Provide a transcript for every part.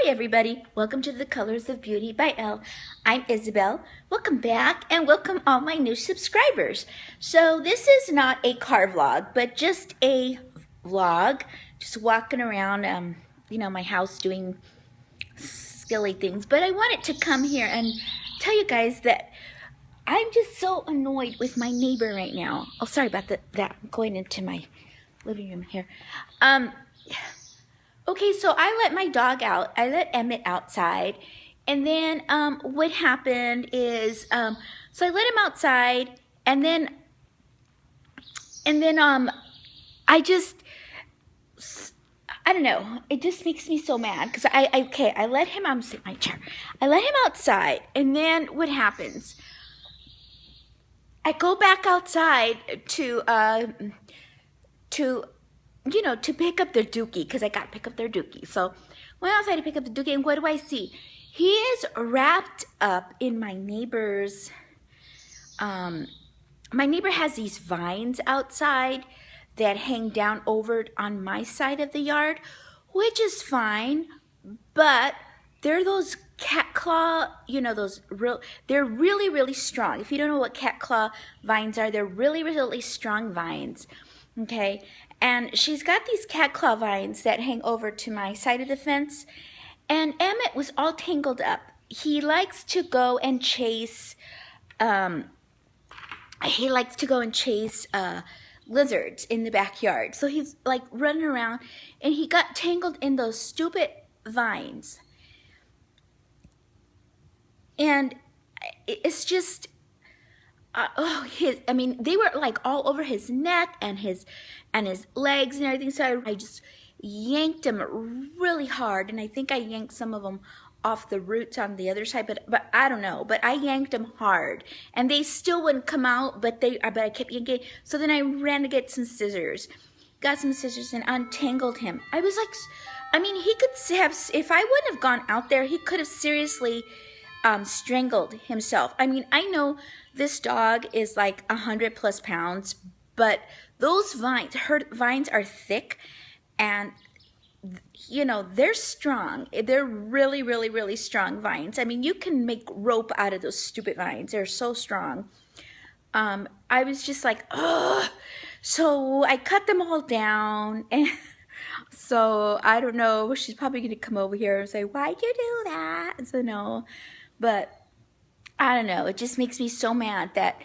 everybody, welcome to The Colors of Beauty by Elle. I'm Isabel. Welcome back and welcome all my new subscribers. So this is not a car vlog, but just a vlog, just walking around my house doing silly things. But I wanted to come here and tell you guys that I'm just so annoyed with my neighbor right now. Oh, sorry about that. I'm going into my living room here. Okay, so I let my dog out. I let Emmitt outside. And then what happened is, so I let him outside, and then I don't know, it just makes me so mad because I let him, I'm sitting in my chair. I let him outside, and then what happens? I go back outside to pick up their dookie, because I got to pick up their dookie. So went outside to pick up the dookie, and what do I see? He is wrapped up in my neighbor's, my neighbor has these vines outside that hang down over on my side of the yard, which is fine, but they're those cat claw, they're really, really strong. If you don't know what cat claw vines are, they're really, really strong vines, okay? And she's got these cat claw vines that hang over to my side of the fence. And Emmitt was all tangled up. He likes to go and chase, lizards in the backyard. So he's like running around, and he got tangled in those stupid vines. And it's just, they were like all over his neck and his legs and everything. So I just yanked him really hard, and I think I yanked some of them off the roots on the other side, but I don't know. But I yanked them hard, and they still wouldn't come out. But I kept yanking. So then I ran to get some scissors, and untangled him. I was like, he could have, if I wouldn't have gone out there, he could have seriously strangled himself. I know this dog is like 100+ pounds, but those vines, her vines are thick, and they're strong. They're really, really, really strong vines. You can make rope out of those stupid vines. They're so strong. I was just like, ugh. So I cut them all down, and so I don't know. She's probably gonna come over here and say, "Why'd you do that?" So no, but I don't know. It just makes me so mad that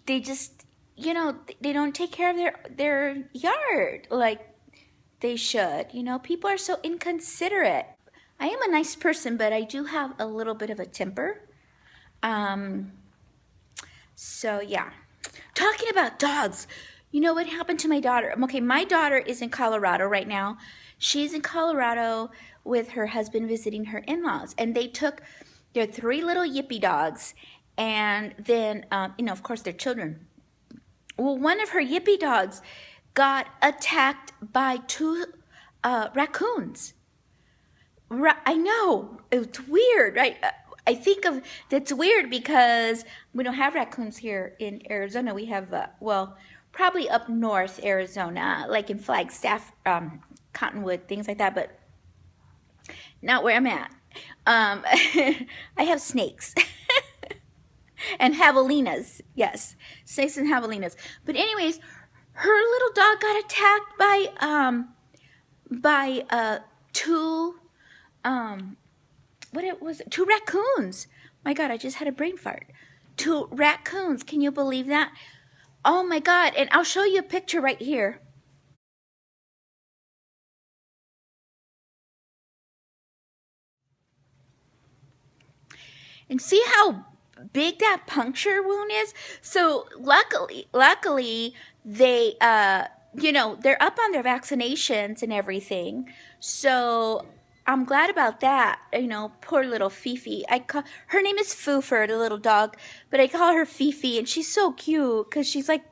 they just, they don't take care of their yard like they should. People are so inconsiderate. I am a nice person, but I do have a little bit of a temper. So yeah. Talking about dogs, you know what happened to my daughter? Okay, my daughter is in Colorado right now. She's in Colorado with her husband visiting her in-laws, and they took their 3 little yippy dogs, and then, of course, their children. Well, one of her yippy dogs got attacked by 2 raccoons. I know, it's weird, right? I think that's weird because we don't have raccoons here in Arizona. We have, probably up north Arizona, like in Flagstaff, Cottonwood, things like that, but not where I'm at. I have snakes and javelinas. Yes, snakes and javelinas. But anyways, her little dog got attacked by 2 2 raccoons. My God, I just had a brain fart. 2 raccoons. Can you believe that? Oh my God! And I'll show you a picture right here. And see how big that puncture wound is? So luckily they, they're up on their vaccinations and everything. So I'm glad about that. Poor little Fifi. Her name is Foofer, the little dog, but I call her Fifi, and she's so cute because she's like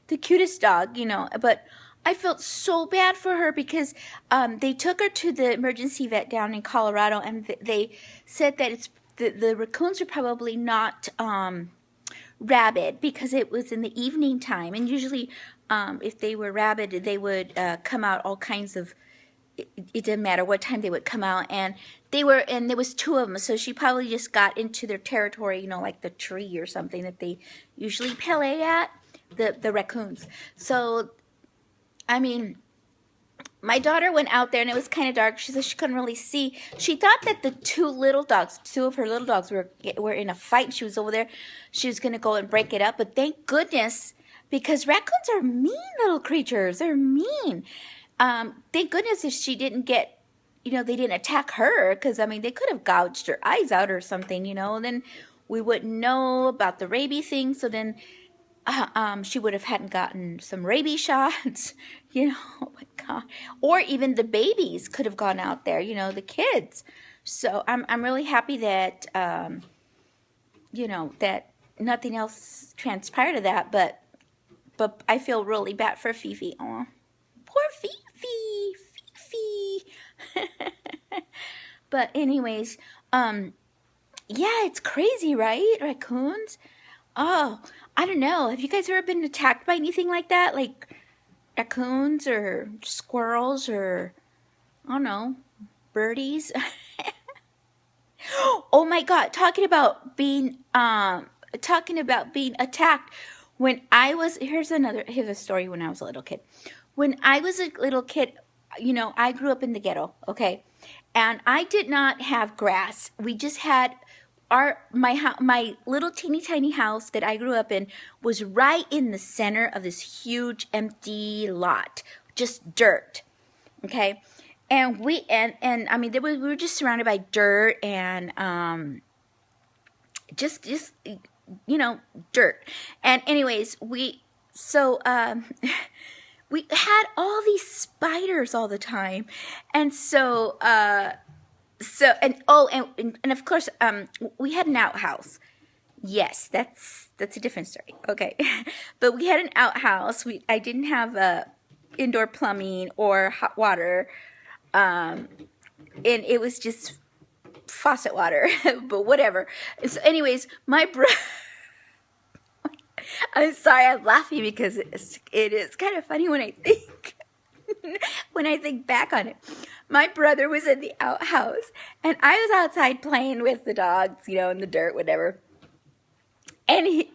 the cutest dog, But I felt so bad for her because they took her to the emergency vet down in Colorado, and they said that the raccoons are probably not rabid because it was in the evening time, and usually if they were rabid, they would come out all kinds of it didn't matter what time they would come out, and there was 2 of them, so she probably just got into their territory, you know, like the tree or something that they usually play at, the raccoons. So, I mean, my daughter went out there and it was kind of dark. She said she couldn't really see. She thought that the 2 of her little dogs were in a fight. She was over there. She was going to go and break it up, but thank goodness, because raccoons are mean little creatures. They're mean. Thank goodness if she didn't get, you know, they didn't attack her, because, I mean, they could have gouged her eyes out or something, you know, and then we wouldn't know about the rabies thing, so then she would have hadn't gotten some rabies shots, you know, oh my God. Or even the babies could have gone out there, you know, the kids. So I'm really happy that, you know, that nothing else transpired of that, but I feel really bad for Fifi. Aw, poor Fifi, Fifi. But anyways, yeah, it's crazy, right? Raccoons. Oh, I don't know. Have you guys ever been attacked by anything like that? Like raccoons or squirrels or, I don't know, birdies? Oh my God, talking about being attacked. When I was, here's a story when I was a little kid. When I was a little kid, you know, I grew up in the ghetto, okay? And I did not have grass. We just had my little teeny tiny house that I grew up in was right in the center of this huge empty lot, just dirt, okay? And I mean, we were just surrounded by dirt and just you know, dirt. And anyways, we had all these spiders all the time, and so and of course we had an outhouse. Yes, that's a different story. Okay, but we had an outhouse. I didn't have indoor plumbing or hot water, and it was just faucet water. But whatever. So anyways, my brother. I'm sorry, I'm laughing because it is kind of funny when I think back on it. My brother was in the outhouse, and I was outside playing with the dogs, you know, in the dirt, whatever. And the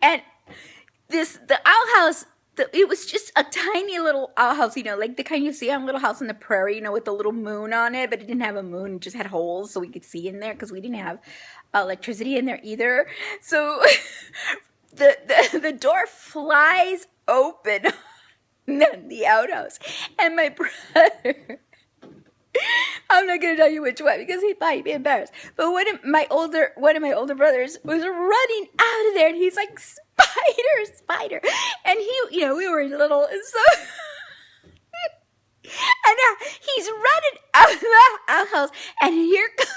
outhouse, it was just a tiny little outhouse, you know, like the kind you see on Little House on the Prairie, you know, with the little moon on it, but it didn't have a moon, it just had holes so we could see in there because we didn't have electricity in there either. So the door flies open in the outhouse, and my brother, I'm not gonna tell you which one because he might be embarrassed, but one of my older brothers was running out of there, and he's like, spider, and he, you know, we were little, so and he's running out of the outhouse, and here comes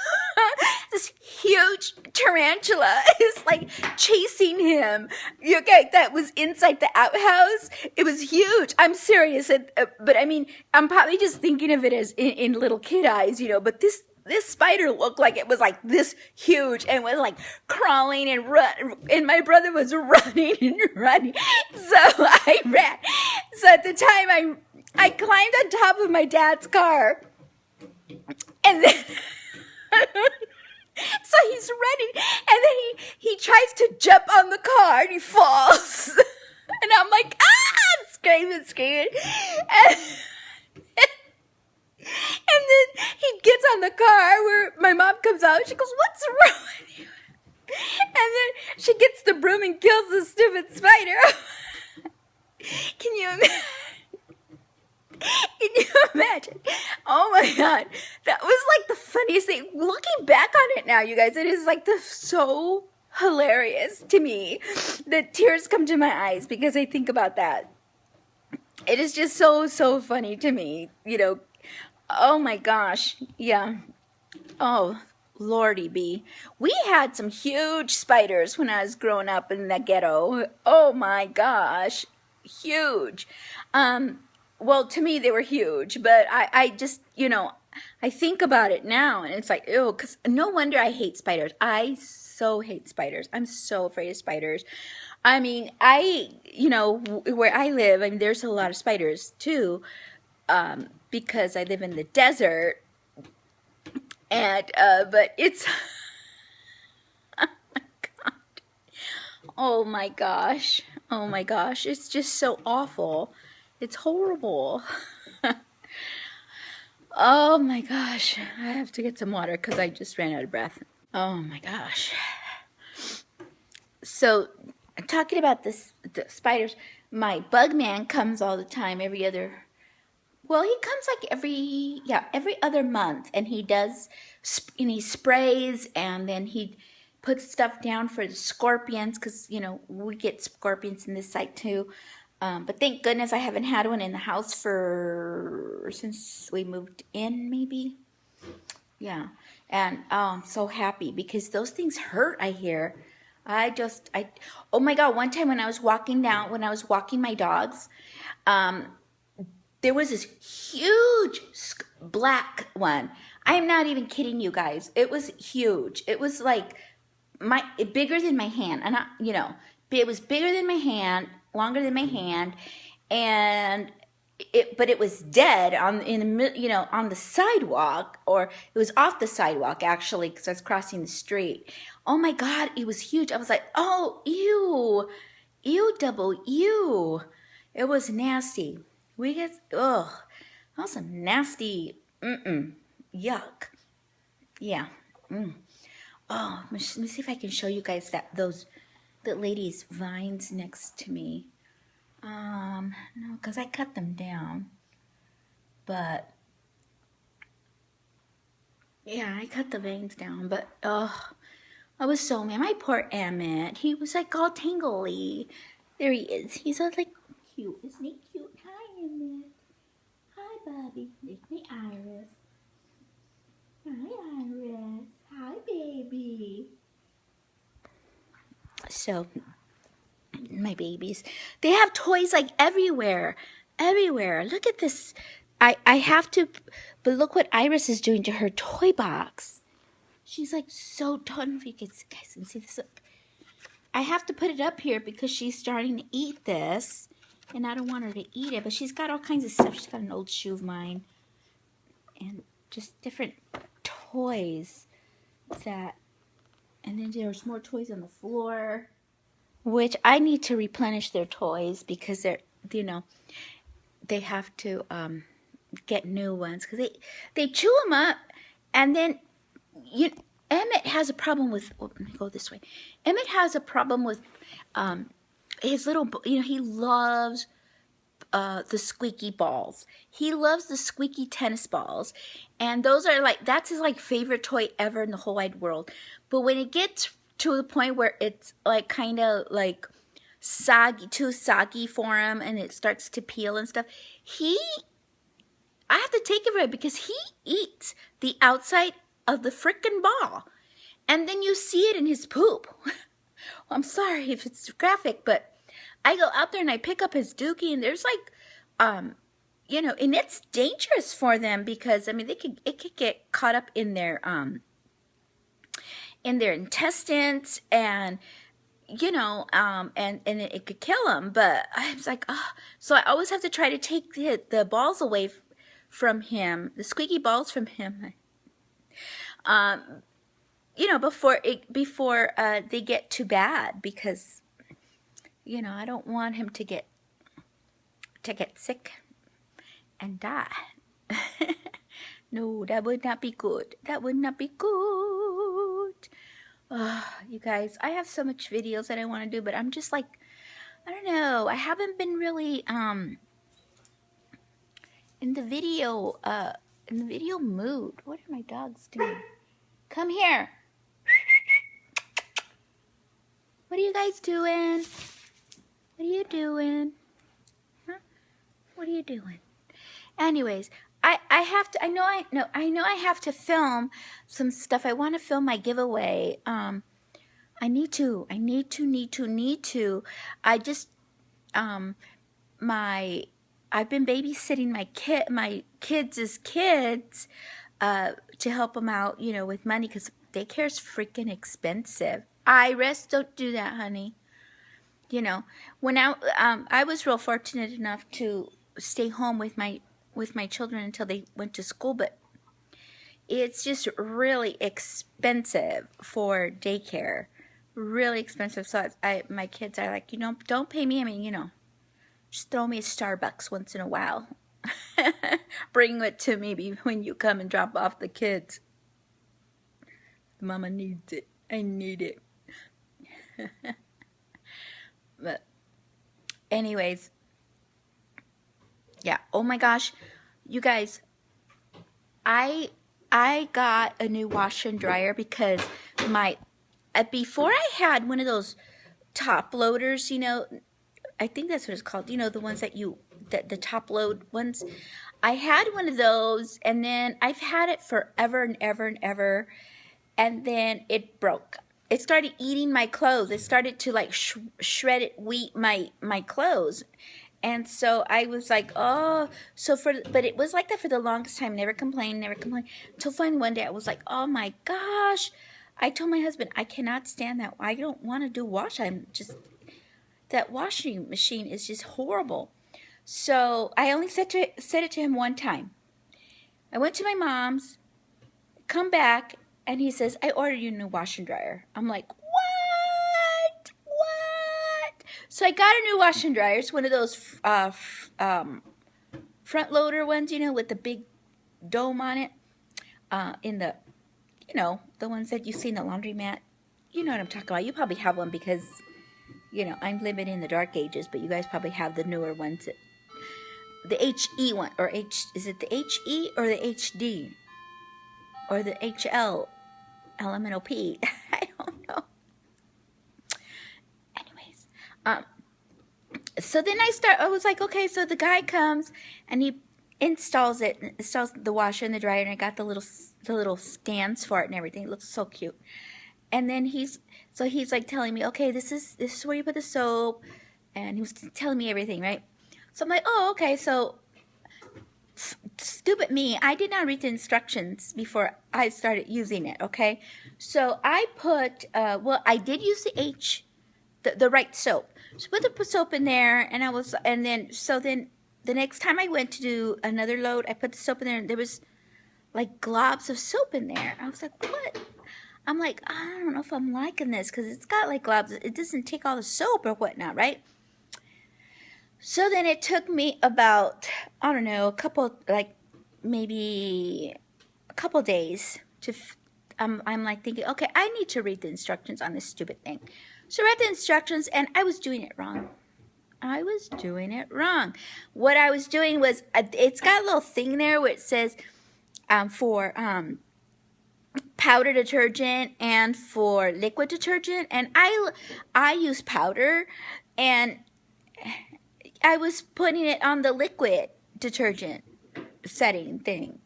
this huge tarantula is like chasing him. Okay, that was inside the outhouse. It was huge. I'm serious, but I mean, I'm probably just thinking of it as in little kid eyes, you know. But this spider looked like it was like this huge and was like crawling and and my brother was running and running. So I ran. So at the time I climbed on top of my dad's car, and then so he's running, and then he tries to jump on the car, and he falls, and I'm like, ah, screaming, and then he gets on the car where my mom comes out, and she goes, what's wrong with you? And then she gets the broom and kills the stupid spider. Can you imagine? Can you imagine? Oh my God. That was like the funniest thing. Looking back on it now, you guys, it is like so hilarious to me that tears come to my eyes because I think about that. It is just so funny to me, you know. Oh my gosh. Yeah. Oh, Lordy B. We had some huge spiders when I was growing up in the ghetto. Oh my gosh. Huge. Well, to me, they were huge, but I just, you know, I think about it now, and it's like, ew, because no wonder I hate spiders. I so hate spiders. I'm so afraid of spiders. I mean, you know, where I live, I mean, there's a lot of spiders, too, because I live in the desert, and but it's oh my gosh, oh my gosh, it's just so awful. It's horrible. Oh my gosh, I have to get some water because I just ran out of breath. Oh my gosh. So, talking about the spiders, my bug man comes all the time, every other, well, he comes like every other month, and he does, and he sprays, and then he puts stuff down for the scorpions, because, you know, we get scorpions in this site too. But thank goodness I haven't had one in the house since we moved in, maybe. Yeah, and I'm so happy because those things hurt, I hear. Oh my God, one time when I was walking my dogs, there was this huge black one. I am not even kidding you guys. It was huge. It was like bigger than my hand. And it was bigger than my hand, longer than my hand, and but it was dead on the sidewalk, or it was off the sidewalk actually, because I was crossing the street. Oh my God, it was huge. I was like, oh, ew, double ew. It was nasty. That was some nasty, yuck. Yeah. Oh, let me see if I can show you guys the lady's vines next to me. No, because I cut them down. But yeah, I cut the veins down. But I was so mad. My poor Emmitt. He was like all tingly. There he is. He's all like cute. Isn't he cute? Hi, Emmitt. Hi, Bobby. There's my Iris. Hi, Iris. Hi, baby. So, my babies, they have toys like everywhere. Look at this. I have to, but look what Iris is doing to her toy box. She's like so done. If you guys can see this, look. I have to put it up here because she's starting to eat this, and I don't want her to eat it, but she's got all kinds of stuff. She's got an old shoe of mine and just different toys and then there's more toys on the floor, which I need to replenish their toys because they're, they have to get new ones because they chew them up. And then Emmitt has a problem with, let me go this way. Emmitt has a problem with his little, he loves the squeaky balls. He loves the squeaky tennis balls. And those are that's his favorite toy ever in the whole wide world. But when it gets to the point where it's kind of soggy, too soggy for him, and it starts to peel and stuff, I have to take it away because he eats the outside of the frickin' ball. And then you see it in his poop. Well, I'm sorry if it's graphic, but I go out there and I pick up his dookie, and there's and it's dangerous for them because it could get caught up in their intestines, and and it could kill them. But I was like, so I always have to try to take the balls away from him, the squeaky balls from him, before they get too bad, because I don't want him to get sick and die. No, that would not be good. That would not be good. You guys, I have so much videos that I want to do, but I'm just I don't know. I haven't been really in the video mood. What are my dogs doing? Come here. What are you guys doing? What are you doing? Huh? What are you doing? Anyways, I have to. I know I have to film some stuff. I want to film my giveaway. I need to. I just I've been babysitting my kids' kids to help them out, with money, because daycare is freaking expensive. Iris, don't do that, honey. When I was real fortunate enough to stay home with my with my children until they went to school, but it's just really expensive for daycare. Really expensive. So my kids are like, don't pay me. I mean, just throw me a Starbucks once in a while. Bring it to me when you come and drop off the kids. Mama needs it. I need it. But anyways, yeah. Oh my gosh, you guys, I got a new washer and dryer because before I had one of those top loaders, I think that's what it's called, the ones that the top load ones. I had one of those, and then I've had it forever and ever and ever, and then it broke. It started eating my clothes. It started to like shred it, wheat my clothes. And so I was like, oh, but it was like that for the longest time. Never complained. Until finally one day I was like, oh my gosh. I told my husband, I cannot stand that. I don't want to do wash. That washing machine is just horrible. So I only said it to him one time. I went to my mom's, come back, and he says, I ordered you a new washer and dryer. I'm like, what? So I got a new washer and dryer. It's one of those front loader ones, with the big dome on it. In the, the ones that you see in the laundromat. You know what I'm talking about. You probably have one because, I'm living in the dark ages, but you guys probably have the newer ones. The HE one, or is it the HE or the HD? Or the HL, LMNOP? I don't know. Anyways, so then I was like, okay, so the guy comes and he installs the washer and the dryer, and I got the little stands for it and everything. It looks so cute. And then he's like telling me, okay, this is where you put the soap, and he was telling me everything, right? So I'm like, oh, okay. So stupid me, I did not read the instructions before I started using it. Okay, so I put I did use the right soap. So put the soap in there, and then the next time I went to do another load, I put the soap in there, and there was like globs of soap in there. I was like, what? I'm like, I don't know if I'm liking this because it's got like globs. It doesn't take all the soap or whatnot, right? So then it took me about, I don't know, maybe a couple days to, I'm like thinking, okay, I need to read the instructions on this stupid thing. So I read the instructions, and I was doing it wrong. What I was doing was, it's got a little thing there where it says for powder detergent and for liquid detergent, and I use powder, and I was putting it on the liquid detergent setting thing,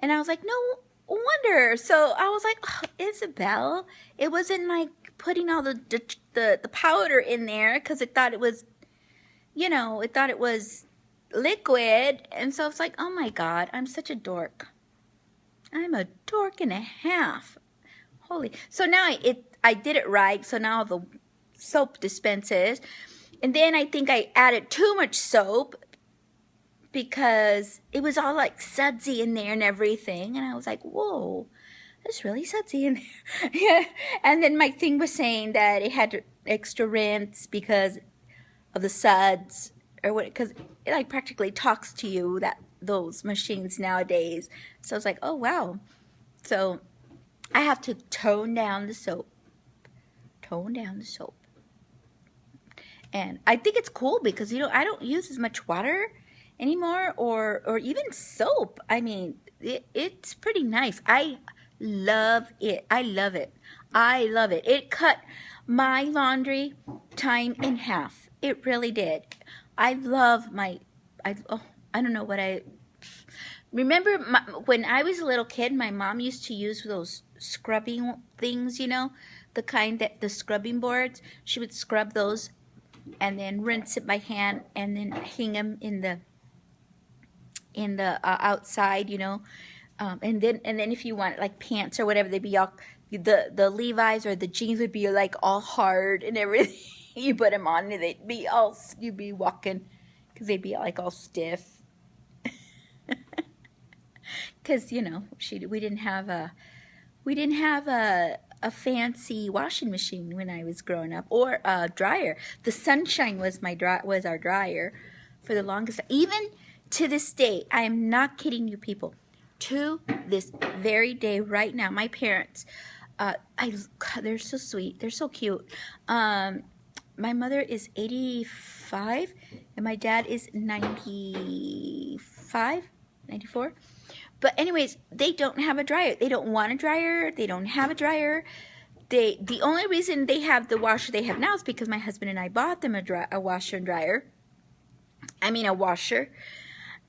and I was like, no wonder. So I was like, oh, Isabel, it wasn't like putting all the powder in there because it thought it was, it thought it was liquid, and so it's like, oh my God, I'm such a dork. I'm a dork and a half. Holy. So now I did it right. So now the soap dispenses. And then I think I added too much soap because it was all like sudsy in there and everything. And I was like, whoa, it's really sudsy in there. Yeah. And then my thing was saying that it had extra rinse because of the suds, or what, because it like practically talks to you, those machines nowadays. So I was like, oh wow. So I have to tone down the soap. And I think it's cool because, I don't use as much water anymore, or even soap. I mean, it's pretty nice. I love it. It cut my laundry time in half. It really did. I love I don't know what I remember. When I was a little kid, my mom used to use those scrubbing things, the kind that the scrubbing boards. She would scrub those and then rinse it by hand, and then hang them in the outside, and then if you want like pants or whatever, they'd be all the Levi's or the jeans would be like all hard and everything. You put them on and you'd be walking because they'd be like all stiff. because you know we didn't have a fancy washing machine when I was growing up, or a dryer. The Sunshine was our dryer for the longest. Even to this day, I am not kidding you, people. To this very day, right now, my parents, they're so sweet. They're so cute. My mother is 85, and my dad is 95, 94. But anyways, they don't have a dryer. They don't want a dryer. They don't have a dryer. The only reason they have the washer they have now is because my husband and I bought them a washer and dryer. I mean a washer.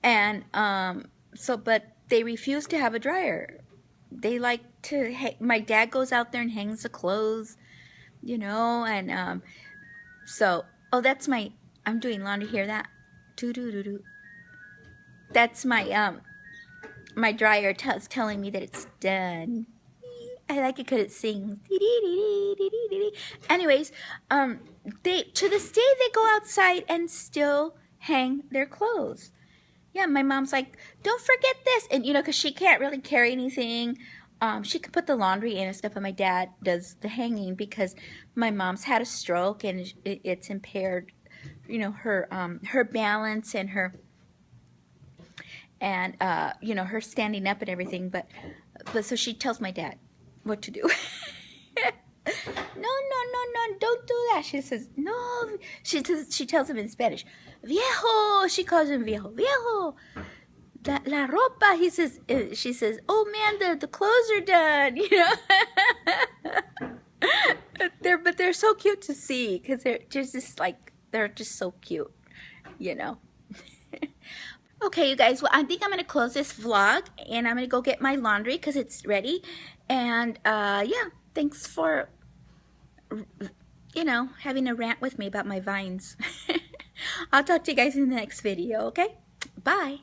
And but they refuse to have a dryer. They like to, my dad goes out there and hangs the clothes, you know, and oh, that's my, I'm doing laundry, hear that? Doo-doo-doo-doo. That's my, my dryer telling me that it's done. I like it because it sings. Anyways, to this day, they go outside and still hang their clothes. Yeah, my mom's like, don't forget this. And, you know, because she can't really carry anything. She can put the laundry in and stuff, and my dad does the hanging because my mom's had a stroke and it's impaired, you know, her balance and her, and, you know, her standing up and everything. But so she tells my dad what to do. No, don't do that. She says, no. She tells him in Spanish, viejo. She calls him viejo. Viejo. La ropa, he says, she says, oh man, the clothes are done, you know. But they're so cute to see, because they're just like, they're just so cute, you know. Okay, you guys, well, I think I'm going to close this vlog, and I'm going to go get my laundry because it's ready. And yeah, thanks for, you know, having a rant with me about my vines. I'll talk to you guys in the next video, okay? Bye.